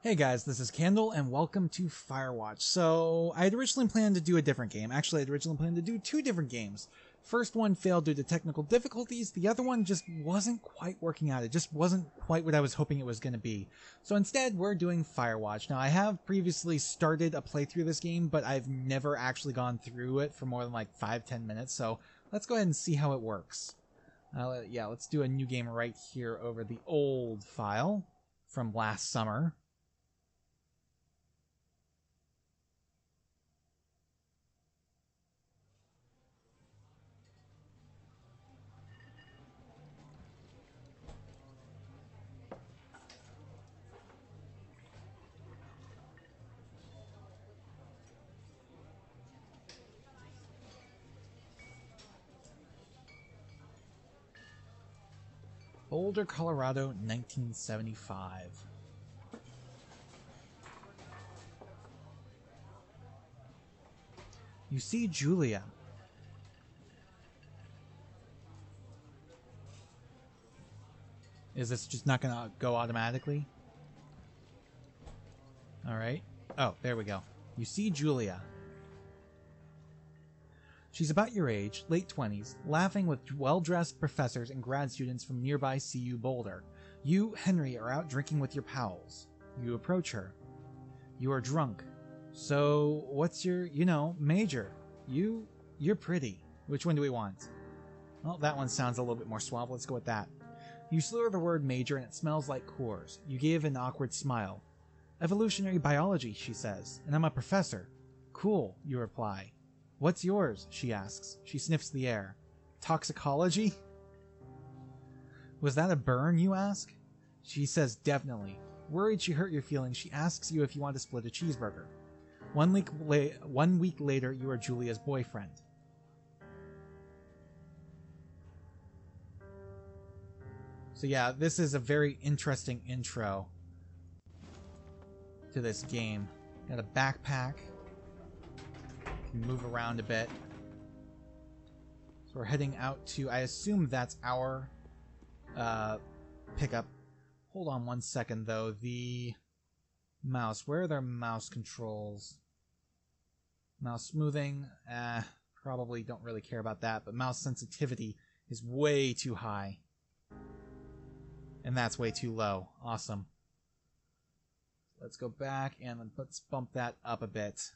Hey guys, this is Candle, and welcome to Firewatch. So, I had originally planned to do a different game. Actually, I had originally planned to do two different games. First one failed due to technical difficulties, the other one just wasn't quite working out. It just wasn't quite what I was hoping it was going to be. So instead, we're doing Firewatch. Now, I have previously started a playthrough of this game, but I've never actually gone through it for more than like 5-10 minutes, so let's go ahead and see how it works. Yeah, let's do a new game right here over the old file from last summer. Boulder, Colorado, 1975. You see Julia. Is this just not going to go automatically? Alright. Oh, there we go. You see Julia. She's about your age, late 20s, laughing with well-dressed professors and grad students from nearby CU Boulder. You, Henry, are out drinking with your pals. You approach her. You are drunk. So, what's your, major? You're pretty. Which one do we want? Well, that one sounds a little bit more suave. Let's go with that. You slur the word major and it smells like Coors. You give an awkward smile. Evolutionary biology, she says, and I'm a professor. Cool, you reply. What's yours? She asks. She sniffs the air. Toxicology? Was that a burn, you ask? She says definitely. Worried she hurt your feelings, she asks you if you want to split a cheeseburger. 1 week later, you are Julia's boyfriend. So yeah, this is a very interesting intro to this game. Got a backpack. Move around a bit. So we're heading out to, I assume that's our pickup. Hold on one second though. The mouse, where are their mouse controls? Mouse smoothing, probably don't really care about that, but mouse sensitivity is way too high. And that's way too low. Awesome. Let's go back and let's bump that up a bit.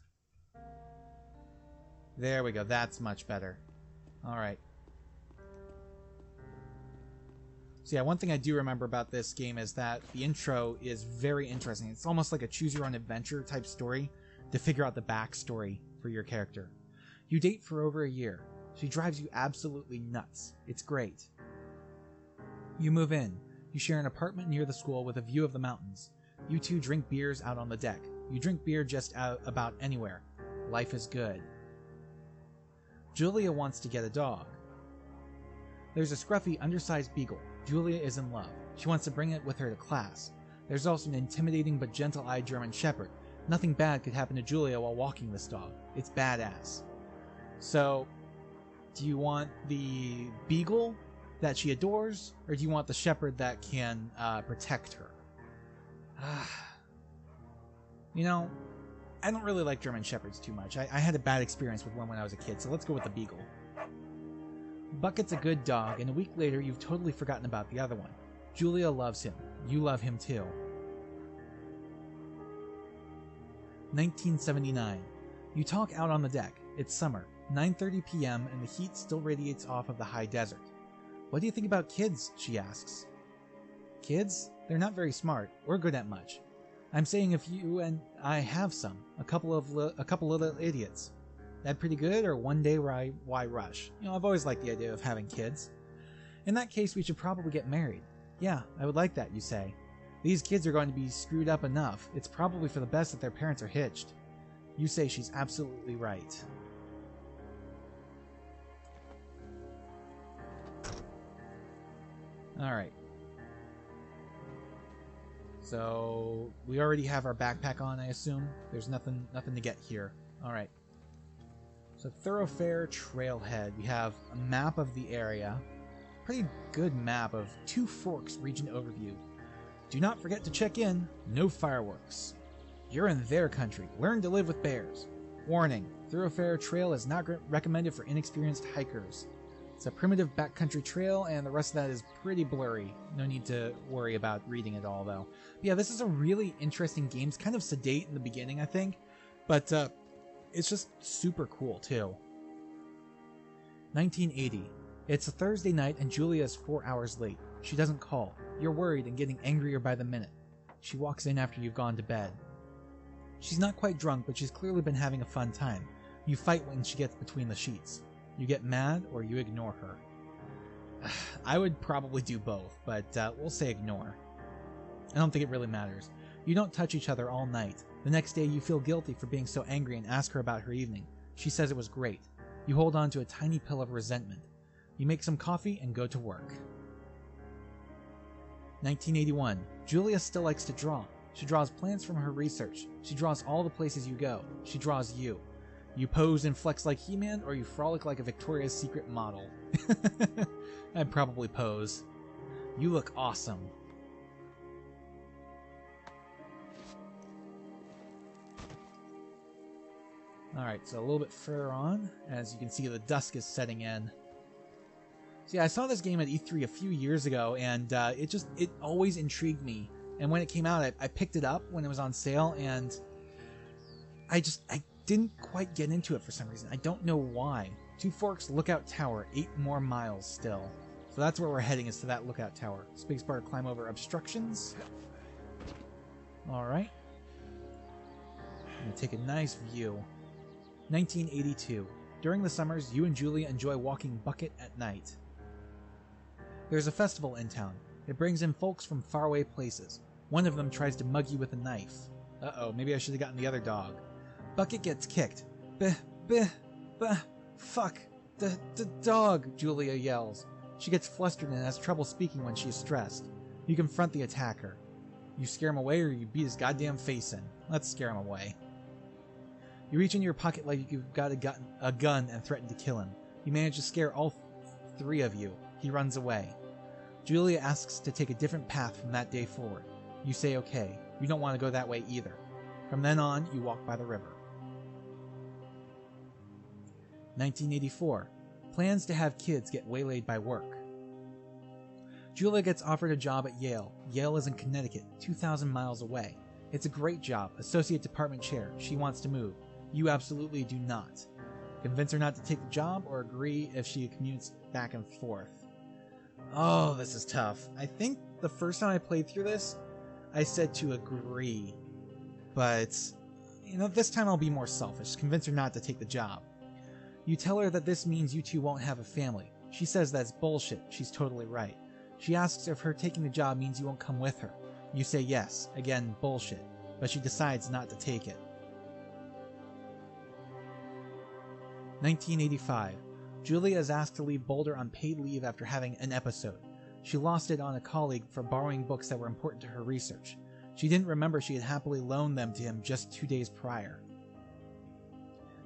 There we go, that's much better. Alright. So yeah, one thing I do remember about this game is that the intro is very interesting. It's almost like a choose-your-own-adventure type story to figure out the backstory for your character. You date for over a year. She drives you absolutely nuts. It's great. You move in. You share an apartment near the school with a view of the mountains. You two drink beers out on the deck. You drink beer just about anywhere. Life is good. Julia wants to get a dog. There's a scruffy, undersized beagle. Julia is in love. She wants to bring it with her to class. There's also an intimidating but gentle-eyed German shepherd. Nothing bad could happen to Julia while walking this dog. It's badass. So, do you want the beagle that she adores, or do you want the shepherd that can protect her? I don't really like German Shepherds too much. I had a bad experience with one when I was a kid, so let's go with the Beagle. Bucket's a good dog, and a week later you've totally forgotten about the other one. Julia loves him. You love him too. 1979. You talk out on the deck. It's summer, 9:30 p.m., and the heat still radiates off of the high desert. What do you think about kids? She asks. Kids? They're not very smart, or good at much. I'm saying if you and I have some, a couple of little idiots. That pretty good, or one day why rush? I've always liked the idea of having kids. In that case, we should probably get married. Yeah, I would like that, you say. These kids are going to be screwed up enough. It's probably for the best that their parents are hitched. You say she's absolutely right. Alright. So, we already have our backpack on, I assume. There's nothing to get here. Alright. So, Thoroughfare Trailhead. We have a map of the area. Pretty good map of Two Forks region overview. Do not forget to check in. No fireworks. You're in their country. Learn to live with bears. Warning, thoroughfare trail is not recommended for inexperienced hikers. It's a primitive backcountry trail, and the rest of that is pretty blurry. No need to worry about reading it all, though. But yeah, this is a really interesting game. It's kind of sedate in the beginning, I think, but it's just super cool, too. 1980. It's a Thursday night, and Julia is 4 hours late. She doesn't call. You're worried and getting angrier by the minute. She walks in after you've gone to bed. She's not quite drunk, but she's clearly been having a fun time. You fight when she gets between the sheets. You get mad, or you ignore her. I would probably do both, but we'll say ignore. I don't think it really matters. You don't touch each other all night. The next day you feel guilty for being so angry and ask her about her evening. She says it was great. You hold on to a tiny pill of resentment. You make some coffee and go to work. 1981. Julia still likes to draw. She draws plans from her research. She draws all the places you go. She draws you. You pose and flex like He-Man, or you frolic like a Victoria's Secret model. I'd probably pose. You look awesome. Alright, so a little bit further on, as you can see the dusk is setting in. So yeah, I saw this game at E3 a few years ago, and it always intrigued me. And when it came out, I picked it up when it was on sale, and I didn't quite get into it for some reason. I don't know why. Two Forks Lookout Tower, 8 more miles still. So that's where we're heading, is to that lookout tower. Spacebar to climb over obstructions. Alright. I'm going to take a nice view. 1982. During the summers, you and Julia enjoy walking Bucket at night. There's a festival in town. It brings in folks from faraway places. One of them tries to mug you with a knife. Uh-oh, maybe I should have gotten the other dog. Bucket gets kicked. Fuck. The dog, Julia yells. She gets flustered and has trouble speaking when she's stressed. You confront the attacker. You scare him away or you beat his goddamn face in. Let's scare him away. You reach into your pocket like you've got a gun and threaten to kill him. You manage to scare all 3 of you. He runs away. Julia asks to take a different path from that day forward. You say okay. You don't want to go that way either. From then on, you walk by the river. 1984. Plans to have kids get waylaid by work. Julia gets offered a job at Yale. Yale is in Connecticut, 2,000 miles away. It's a great job, associate department chair. She wants to move. You absolutely do not. Convince her not to take the job or agree if she commutes back and forth. Oh, this is tough. I think the first time I played through this, I said to agree. But, this time I'll be more selfish. Convince her not to take the job. You tell her that this means you two won't have a family. She says that's bullshit. She's totally right. She asks if her taking the job means you won't come with her. You say yes. Again, bullshit. But she decides not to take it. 1985. Julia is asked to leave Boulder on paid leave after having an episode. She lost it on a colleague for borrowing books that were important to her research. She didn't remember she had happily loaned them to him just 2 days prior.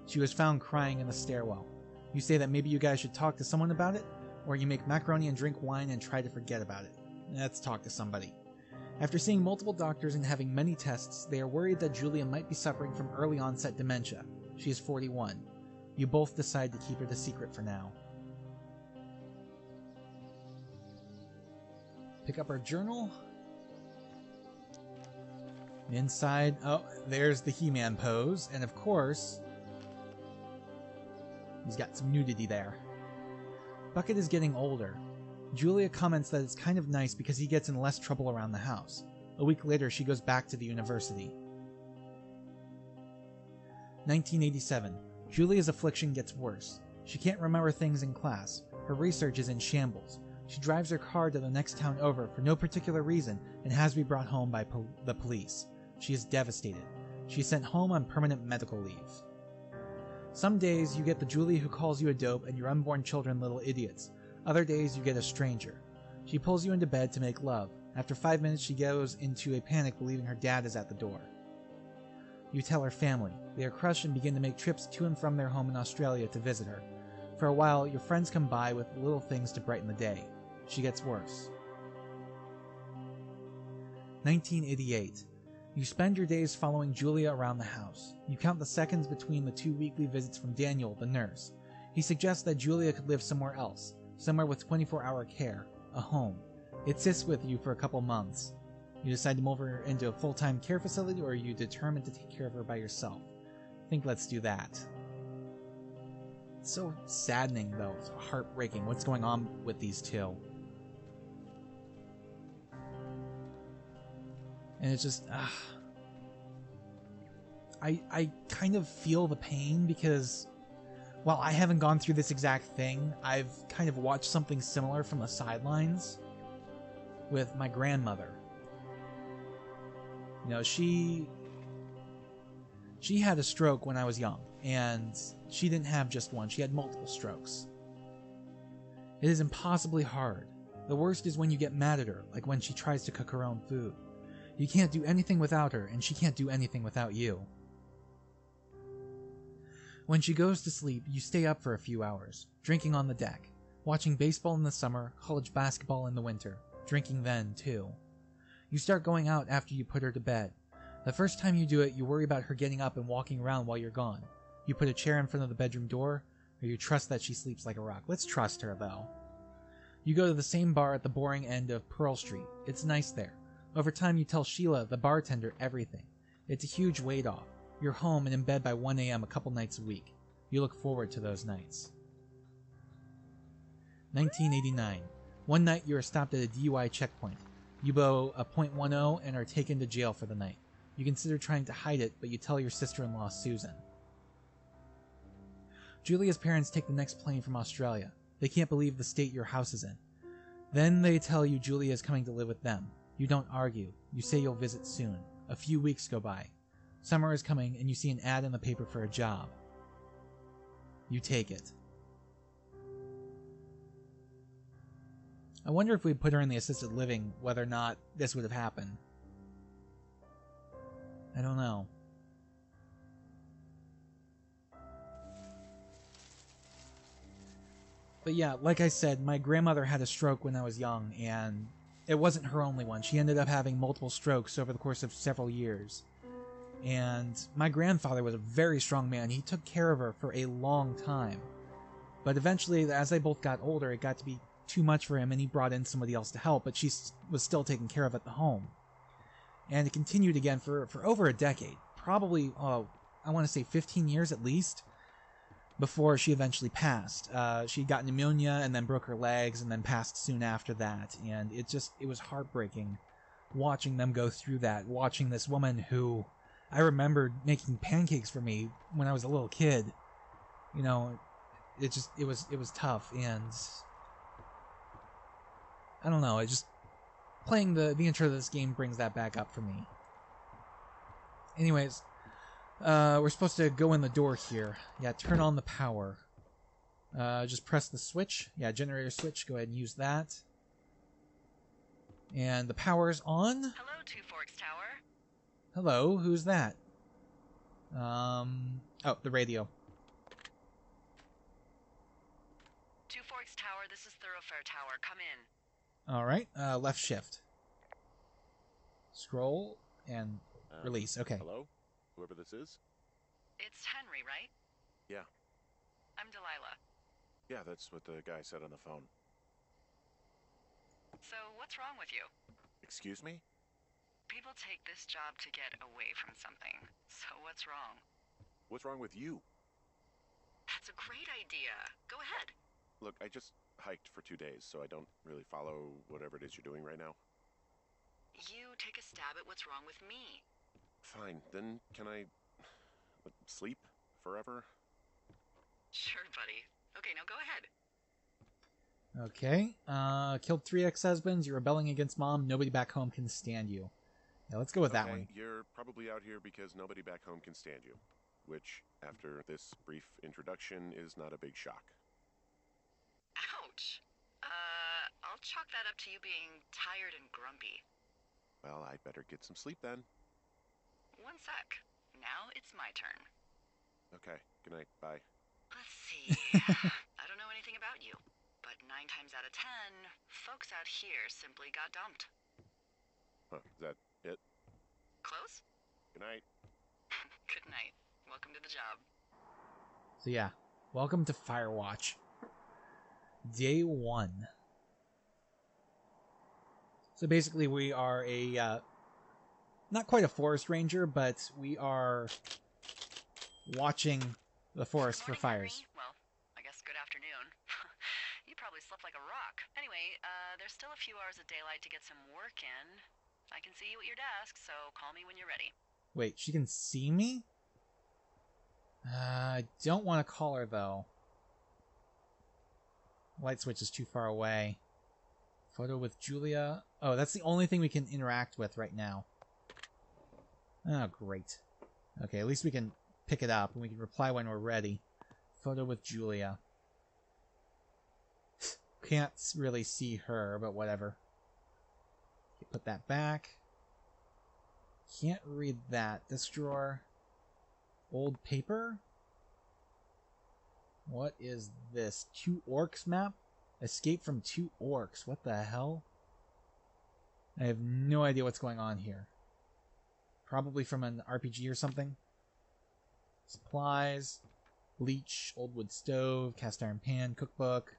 She was found crying in the stairwell. You say that maybe you guys should talk to someone about it, or you make macaroni and drink wine and try to forget about it. Let's talk to somebody. After seeing multiple doctors and having many tests, they are worried that Julia might be suffering from early onset dementia. She is 41. You both decide to keep her the secret for now. Pick up our journal. Inside, oh, there's the He-Man pose, and of course, he's got some nudity there. Bucket is getting older. Julia comments that it's kind of nice because he gets in less trouble around the house. A week later, she goes back to the university. 1987. Julia's affliction gets worse. She can't remember things in class. Her research is in shambles. She drives her car to the next town over for no particular reason and has to be brought home by the police. She is devastated. She is sent home on permanent medical leave. Some days you get the Julia who calls you a dope and your unborn children little idiots. Other days you get a stranger. She pulls you into bed to make love. After 5 minutes she goes into a panic believing her dad is at the door. You tell her family. They are crushed and begin to make trips to and from their home in Australia to visit her. For a while, your friends come by with little things to brighten the day. She gets worse. 1988. You spend your days following Julia around the house. You count the seconds between the 2 weekly visits from Daniel, the nurse. He suggests that Julia could live somewhere else, somewhere with 24-hour care, a home. It sits with you for a couple months. You decide to move her into a full-time care facility, or are you determined to take care of her by yourself? I think let's do that. It's so saddening, though. It's heartbreaking what's going on with these two. And it's just, I kind of feel the pain because while I haven't gone through this exact thing, I've kind of watched something similar from the sidelines with my grandmother. You know, she had a stroke when I was young, and she didn't have just one, she had multiple strokes. It is impossibly hard. The worst is when you get mad at her, like when she tries to cook her own food. You can't do anything without her, and she can't do anything without you. When she goes to sleep, you stay up for a few hours, drinking on the deck, watching baseball in the summer, college basketball in the winter, drinking then, too. You start going out after you put her to bed. The first time you do it, you worry about her getting up and walking around while you're gone. You put a chair in front of the bedroom door, or you trust that she sleeps like a rock. Let's trust her, though. You go to the same bar at the boring end of Pearl Street. It's nice there. Over time, you tell Sheila, the bartender, everything. It's a huge weight off. You're home and in bed by 1 a.m. a couple nights a week. You look forward to those nights. 1989. One night, you are stopped at a DUI checkpoint. You blow a .10 and are taken to jail for the night. You consider trying to hide it, but you tell your sister-in-law, Susan. Julia's parents take the next plane from Australia. They can't believe the state your house is in. Then they tell you Julia is coming to live with them. You don't argue. You say you'll visit soon. A few weeks go by. Summer is coming, and you see an ad in the paper for a job. You take it. I wonder if we put her in the assisted living, whether or not this would have happened. I don't know. But yeah, like I said, my grandmother had a stroke when I was young, and it wasn't her only one. She ended up having multiple strokes over the course of several years. And my grandfather was a very strong man. He took care of her for a long time. But eventually, as they both got older, it got to be too much for him, and he brought in somebody else to help, but she was still taken care of at the home. And it continued again for over a decade. Probably, I want to say 15 years at least, before she eventually passed. She got pneumonia and then broke her legs and then passed soon after that. And it was heartbreaking watching them go through that, watching this woman who I remembered making pancakes for me when I was a little kid. You know, it was tough, and I don't know, playing the intro of this game brings that back up for me. Anyways, we're supposed to go in the door here. Yeah, turn on the power. Just press the switch. Yeah, generator switch. Go ahead and use that. And the power's on. Hello, Two Forks Tower. Hello, who's that? Oh, the radio. Two Forks Tower, this is Thoroughfare Tower. Come in. Alright, left shift. Scroll and release. Okay. Hello? Whoever this is? It's Henry, right? Yeah. I'm Delilah. Yeah, that's what the guy said on the phone. So, what's wrong with you? Excuse me? People take this job to get away from something. So, what's wrong? What's wrong with you? That's a great idea. Go ahead. Look, I just hiked for 2 days, so I don't really follow whatever it is you're doing right now. You take a stab at what's wrong with me. Fine, then can I sleep forever? Sure, buddy. Okay, now go ahead. Okay. Killed 3 ex-husbands, you're rebelling against mom, nobody back home can stand you. Yeah, let's go with that one. You're probably out here because nobody back home can stand you. Which, after this brief introduction, is not a big shock. Ouch. I'll chalk that up to you being tired and grumpy. Well, I'd better get some sleep then. One sec. Now it's my turn. Okay, good night, bye. Let's see. I don't know anything about you, but 9 times out of 10, folks out here simply got dumped. Huh, is that It. Close? Good night. Good night. Welcome to the job. So yeah, welcome to Firewatch. Day 1. So basically we are a, not quite a forest ranger, but we are watching the forest for Good morning, fires. Henry. Well, I guess good afternoon. You probably slept like a rock. Anyway, there's still a few hours of daylight to get some work in. I can see you at your desk, so call me when you're ready. Wait, she can see me? I don't want to call her, though. Light switch is too far away. Photo with Julia. Oh, that's the only thing we can interact with right now. Oh, great. Okay, at least we can pick it up, and we can reply when we're ready. Photo with Julia. Can't really see her, but whatever. Okay, put that back. Can't read that. This drawer. Old paper? What is this? 2 orcs map? Escape from 2 orcs. What the hell? I have no idea what's going on here. Probably from an RPG or something. Supplies. Bleach. Old wood stove. Cast iron pan. Cookbook.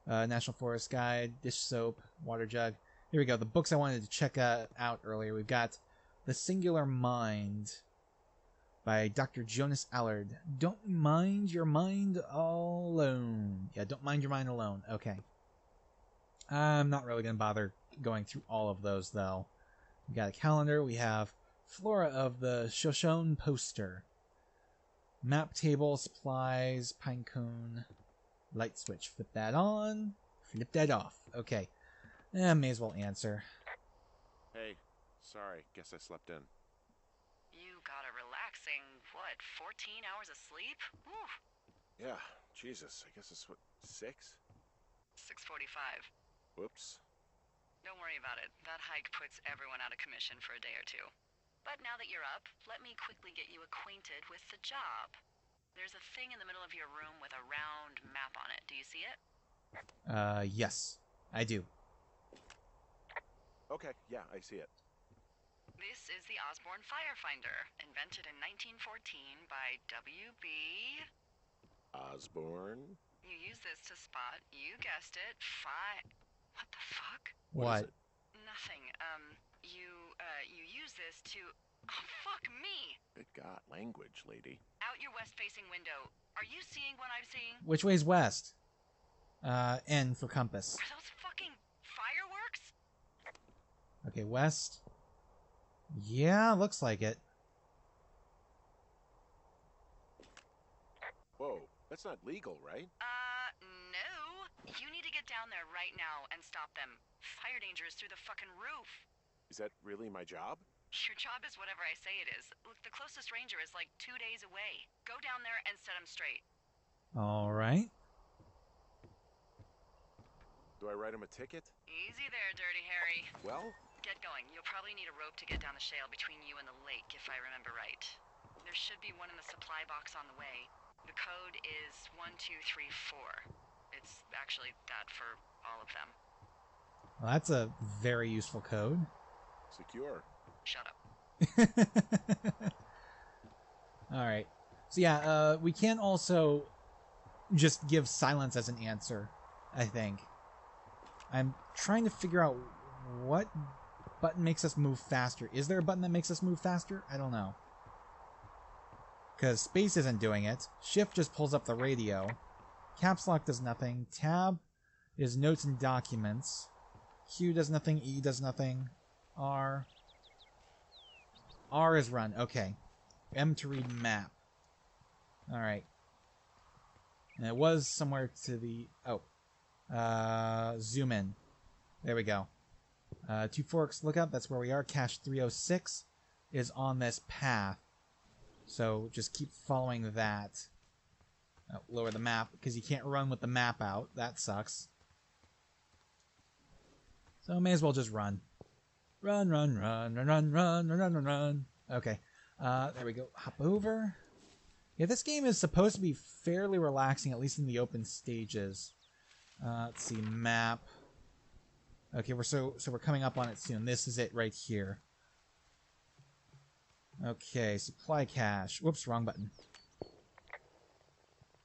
National Forest Guide. Dish soap. Water jug. Here we go. The books I wanted to check out earlier. We've got The Singular Mind by Dr. Jonas Allard. Don't mind your mind alone. Yeah, don't mind your mind alone. Okay. I'm not really going to bother going through all of those, though. We got a calendar. We have Flora of the Shoshone poster. Map table, supplies, pine cone, light switch. Flip that on. Flip that off. Okay. May as well answer. Hey, sorry. Guess I slept in. You got a relaxing, 14 hours of sleep? Whew. Yeah, Jesus. I guess it's what, 6? 6:45. Whoops. Don't worry about it. That hike puts everyone out of commission for a day or two. But now that you're up, let me quickly get you acquainted with the job. There's a thing in the middle of your room with a round map on it. Do you see it? Yes, I do. Okay, yeah, I see it. This is the Osborne Firefinder, invented in 1914 by W.B. Osborne? You use this to spot, you guessed it, What the fuck? What? Is it? Nothing. You use this to... Oh, fuck me! Good God, language, lady. Out your west-facing window. Are you seeing what I'm seeing? Which way's west? N for compass. Are those fucking fireworks? Okay, west. Yeah, looks like it. Whoa, that's not legal, right? No. You need to get down there right now and stop them. Fire danger is through the fucking roof. Is that really my job? Your job is whatever I say it is. Look, the closest ranger is like 2 days away. Go down there and set him straight. All right. Do I write him a ticket? Easy there, Dirty Harry. Well, Get going. You'll probably need a rope to get down the shale between you and the lake, if I remember right. There should be one in the supply box on the way. The code is 1234. It's actually that for all of them. Well, that's a very useful code. secure. Shut up. All right. So yeah, we can also just give silence as an answer, I think. I'm trying to figure out what button makes us move faster. Is there a button that makes us move faster? I don't know. Because space isn't doing it. Shift just pulls up the radio. Caps lock does nothing. Tab is notes and documents. Q does nothing. E does nothing. R. R is run. Okay. M to read map. Alright. And it was somewhere to the... Oh. Zoom in. There we go. Two Forks lookup. That's where we are. Cache 306 is on this path. So just keep following that. Lower the map, because you can't run with the map out. That sucks. So may as well just run. Run, run, run, run, run, run, run, run, run, run. Okay. There we go. Hop over. Yeah, this game is supposed to be fairly relaxing, at least in the open stages. Let's see, map. Okay, we're coming up on it soon. This is it right here. Okay, supply cache. Whoops, wrong button.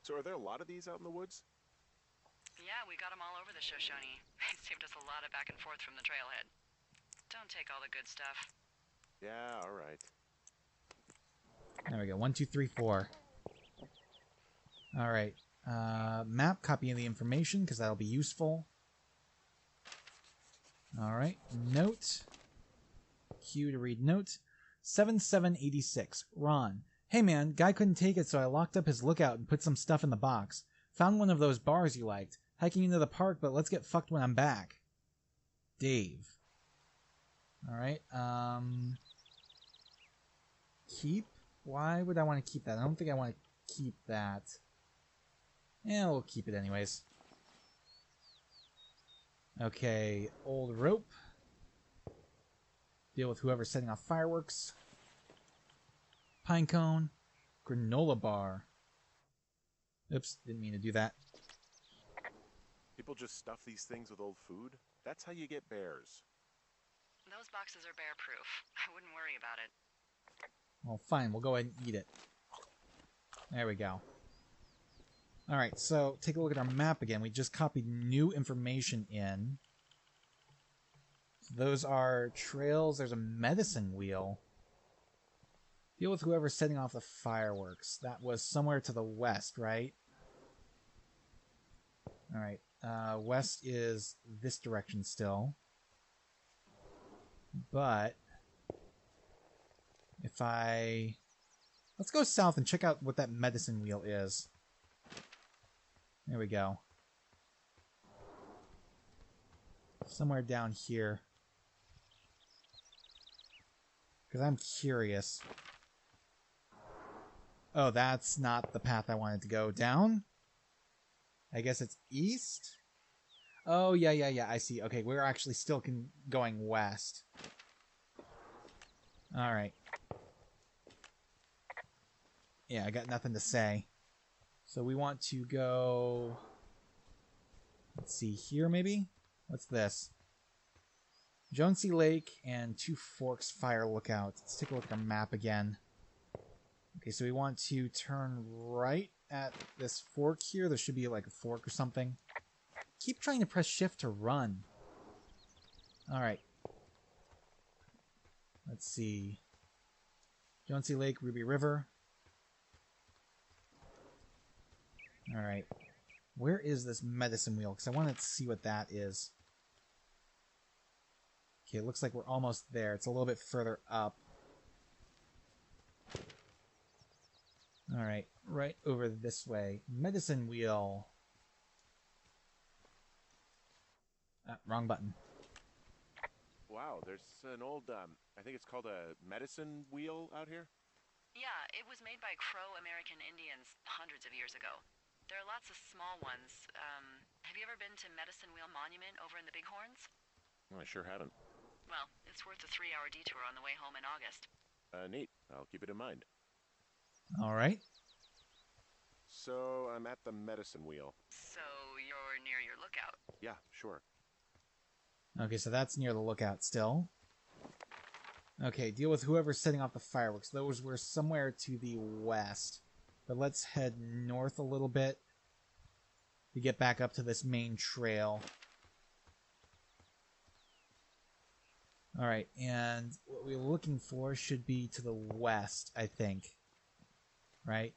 So are there a lot of these out in the woods? Yeah, we got them all over the Shoshone. They saved us a lot of back and forth from the trailhead. Don't take all the good stuff. Yeah, all right. There we go. 1, 2, 3, 4. All right. Map, copying the information because that'll be useful. All right. Note. Q to read note. 7786. Ron. Hey man, guy couldn't take it, so I locked up his lookout and put some stuff in the box. Found one of those bars you liked. Hiking into the park, but let's get fucked when I'm back. Dave. Alright, keep? Why would I want to keep that? I don't think I want to keep that. Yeah, we'll keep it anyways. Okay, old rope. Deal with whoever's setting off fireworks. Pinecone. Granola bar. Oops, didn't mean to do that. People just stuff these things with old food? That's how you get bears. Those boxes are bear-proof. I wouldn't worry about it. Well, fine, we'll go ahead and eat it. There we go. Alright, so take a look at our map again. We just copied new information in. Those are trails. There's a medicine wheel. Deal with whoever's setting off the fireworks. That was somewhere to the west, right? Alright, west is this direction still. But if I... Let's go south and check out what that medicine wheel is. There we go. Somewhere down here. Because I'm curious. Oh, that's not the path I wanted to go down? I guess it's east? Oh, yeah, I see. Okay, we're actually still going west. Alright. Yeah, I got nothing to say. So we want to go... Let's see, here maybe? What's this? Jonesy Lake and Two Forks Fire Lookout. Let's take a look at our map again. Okay, so we want to turn right at this fork here. There should be like a fork or something. Keep trying to press shift to run. Alright. Let's see. Jonesy Lake, Ruby River. Alright. Where is this medicine wheel? Because I want to see what that is. Okay, it looks like we're almost there. It's a little bit further up. Alright, right over this way. Medicine wheel. Wrong button. Wow, there's an old, I think it's called a medicine wheel out here? Yeah, it was made by Crow American Indians hundreds of years ago. There are lots of small ones. Have you ever been to Medicine Wheel Monument over in the Bighorns? Well, I sure haven't. Well, it's worth a 3-hour detour on the way home in August. Neat. I'll keep it in mind. Alright. So, I'm at the medicine wheel. So, you're near your lookout? Yeah, sure. Okay, so that's near the lookout still. Okay, deal with whoever's setting off the fireworks. Those were somewhere to the west. But let's head north a little bit to get back up to this main trail. Alright, and what we're looking for should be to the west, I think. Right?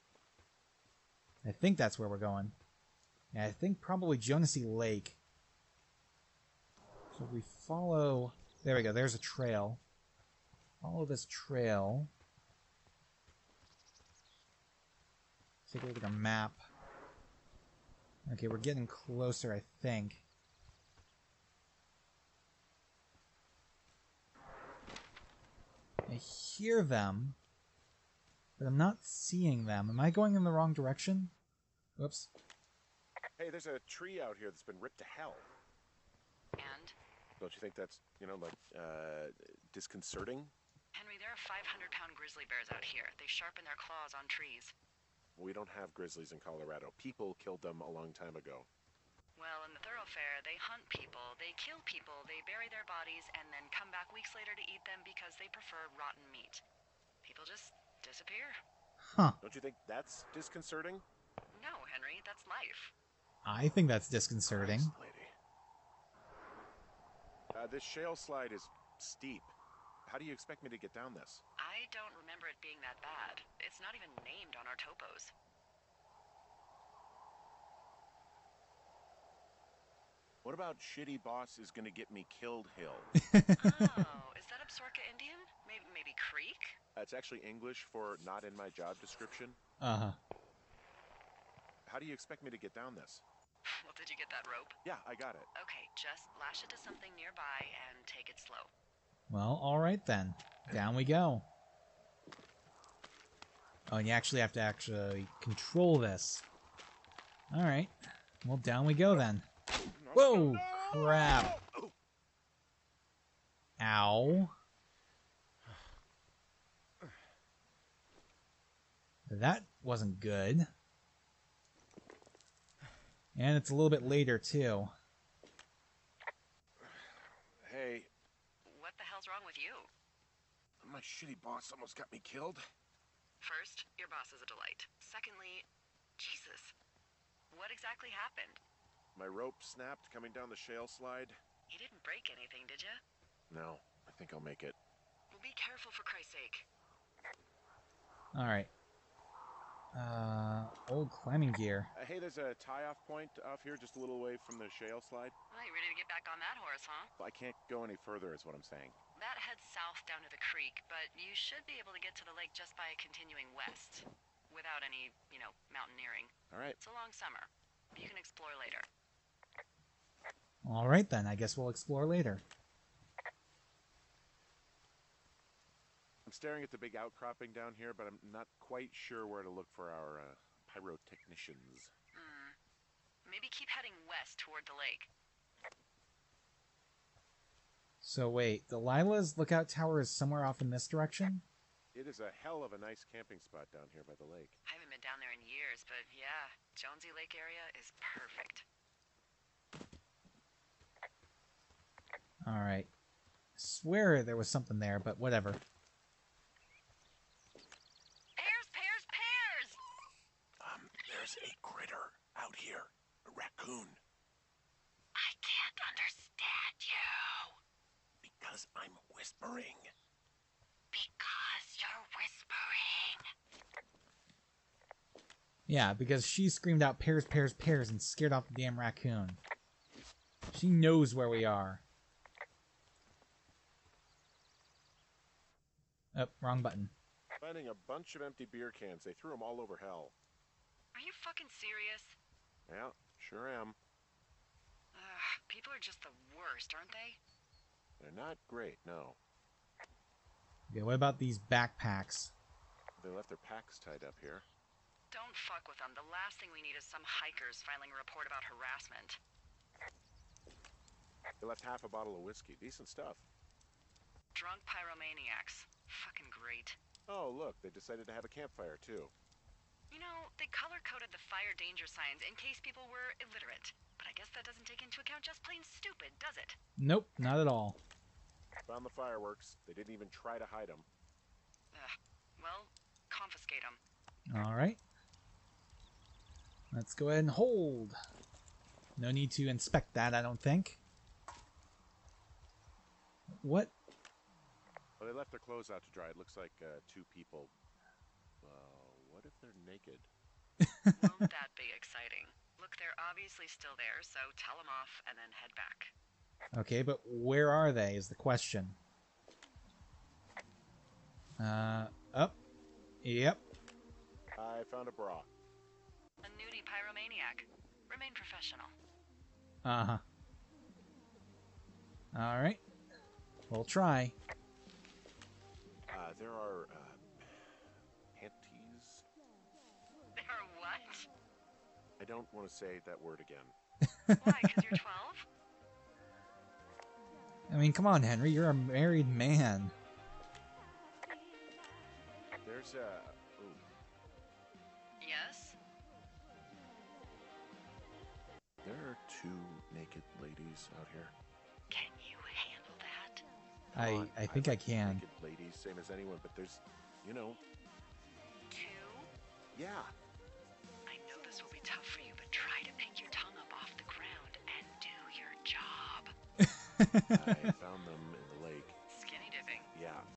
I think that's where we're going. Yeah, I think probably Jonesy Lake. So if we follow... There we go, there's a trail. Follow this trail. Take a look at our map. Okay, we're getting closer, I think. I hear them, but I'm not seeing them. Am I going in the wrong direction? Whoops. Hey, there's a tree out here that's been ripped to hell. And? Don't you think that's, like, disconcerting? Henry, there are 500-pound grizzly bears out here. They sharpen their claws on trees. We don't have grizzlies in Colorado. People killed them a long time ago. Well, in the thoroughfare, they hunt people, they kill people, they bury their bodies, and then come back weeks later to eat them because they prefer rotten meat. People just Huh. Don't you think that's disconcerting? No, Henry, that's life. I think that's disconcerting. Christ, lady. This shale slide is steep. How do you expect me to get down this? I don't remember it being that bad. It's not even named on our topos. What about Shitty Boss is gonna get me killed hill? Oh, is that Absorka Indian? Maybe Creek? It's actually English for not in my job description. Uh-huh. How do you expect me to get down this? Well, did you get that rope? Yeah, I got it. Okay, just lash it to something nearby and take it slow. Well, alright then. Down we go. Oh, and you actually have to control this. Alright. Well, down we go then. Whoa! Crap. Ow. That wasn't good. And it's a little bit later, too. Hey, What the hell's wrong with you? my shitty boss almost got me killed. First, your boss is a delight. Secondly, Jesus. What exactly happened? My rope snapped coming down the shale slide. You didn't break anything, did you? No, I think I'll make it. Well, be careful for Christ's sake. Alright. Old climbing gear. Hey, there's a tie-off point off here just a little away from the shale slide. Well, you ready to get back on that horse, huh? I can't go any further is what I'm saying. That heads south down to the creek, but you should be able to get to the lake just by continuing west. Without any, mountaineering. All right. It's a long summer. You can explore later. Alright then, I guess we'll explore later. I'm staring at the big outcropping down here, but I'm not quite sure where to look for our pyrotechnicians. Maybe keep heading west toward the lake. So wait, the Lila's lookout tower is somewhere off in this direction? It is a hell of a nice camping spot down here by the lake. I haven't been down there in years, but yeah, Jonesy Lake area is perfect. Alright. Swear there was something there, but whatever. Pears! There's a critter out here. A raccoon. I can't understand you. Because I'm whispering. Because you're whispering. Yeah, because she screamed out pears, pears, pears and scared off the damn raccoon. She knows where we are. Oh, wrong button. Finding a bunch of empty beer cans. They threw them all over hell. Are you fucking serious? Yeah, sure am. People are just the worst, aren't they? They're not great, no. Okay, what about these backpacks? They left their packs tied up here. Don't fuck with them. The last thing we need is some hikers filing a report about harassment. They left half a bottle of whiskey. Decent stuff. Drunk pyromaniacs. Fucking great. Oh, look, they decided to have a campfire, too. You know, they color-coded the fire danger signs in case people were illiterate. But I guess that doesn't take into account just plain stupid, does it? Nope, not at all. Found the fireworks. They didn't even try to hide them. Well, confiscate them. Alright. Let's go ahead and hold. No need to inspect that, I don't think. What? Well, they left their clothes out to dry. It looks like two people. What if they're naked? Won't that be exciting? Look, they're obviously still there, so tell them off and then head back. Okay, but where are they is the question. Up. Yep. I found a bra. A nudie pyromaniac. Remain professional. Uh-huh. Alright. We'll try. There are, panties? There are what? I don't want to say that word again. Why, because you're 12? I mean, come on, Henry. You're a married man. There's a... Ooh. Yes? There are two naked ladies out here. Can you handle that? I think I can. Naked ladies, same as anyone, but there's, Two? Yeah. I know this will be tough for you, but try to pick your tongue up off the ground and do your job. I